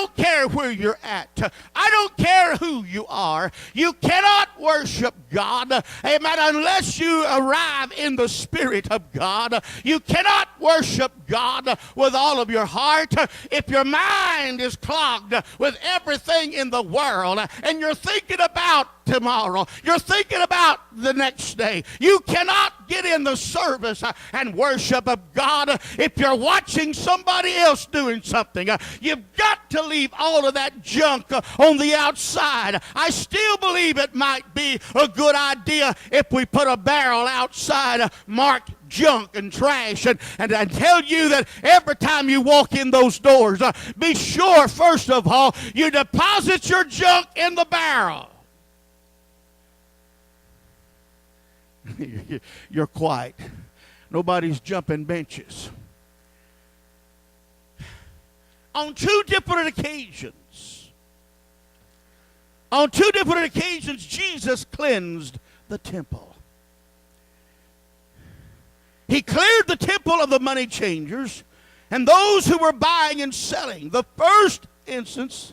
don't care where you're at. I don't care who you are. You cannot worship God, amen, unless you arrive in the Spirit of God. You cannot worship God with all of your heart if your mind is clogged with everything in the world and you're thinking about tomorrow. You're thinking about the next day. You cannot get in the service and worship of God if you're watching somebody else doing something. You've got to leave all of that junk on the outside. I still believe it might be a good idea if we put a barrel outside marked junk and trash and tell you that every time you walk in those doors, be sure, first of all, you deposit your junk in the barrel. You're quiet. Nobody's jumping benches. On two different occasions, Jesus cleansed the temple. He cleared the temple of the money changers and those who were buying and selling. The first instance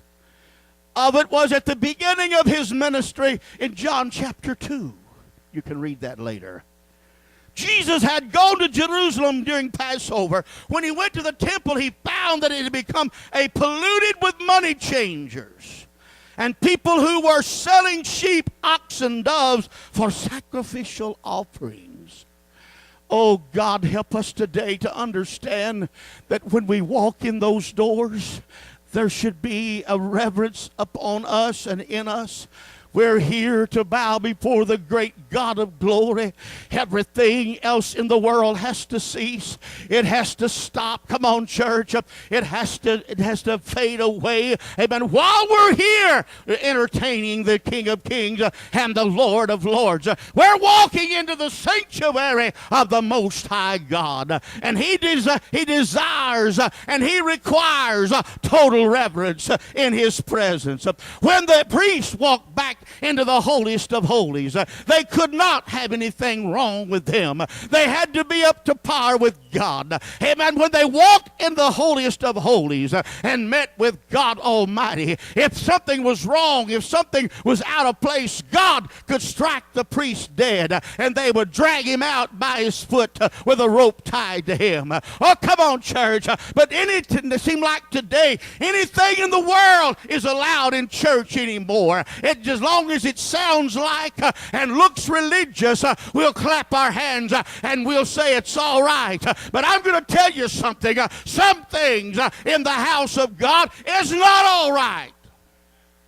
of it was at the beginning of his ministry in John chapter 2. You can read that later. Jesus had gone to Jerusalem during Passover. When he went to the temple, he found that it had become polluted with money changers and people who were selling sheep, oxen, doves for sacrificial offerings. Oh, God, help us today to understand that when we walk in those doors, there should be a reverence upon us and in us. We're here to bow before the great God of glory. Everything else in the world has to cease. It has to stop. Come on, church. It has to fade away. Amen. While we're here entertaining the King of Kings and the Lord of Lords, we're walking into the sanctuary of the Most High God. And He desires and He requires total reverence in His presence. When the priests walked back into the holiest of holies, they could not have anything wrong with them. They had to be up to par with God. Amen. When they walked in the holiest of holies and met with God Almighty, if something was wrong, if something was out of place, God could strike the priest dead, and they would drag him out by his foot with a rope tied to him. Oh, come on, church. But it seems like today, anything in the world is allowed in church anymore. As long as it sounds like and looks religious, we'll clap our hands and we'll say it's all right. But I'm going to tell you something. Some things in the house of God is not all right.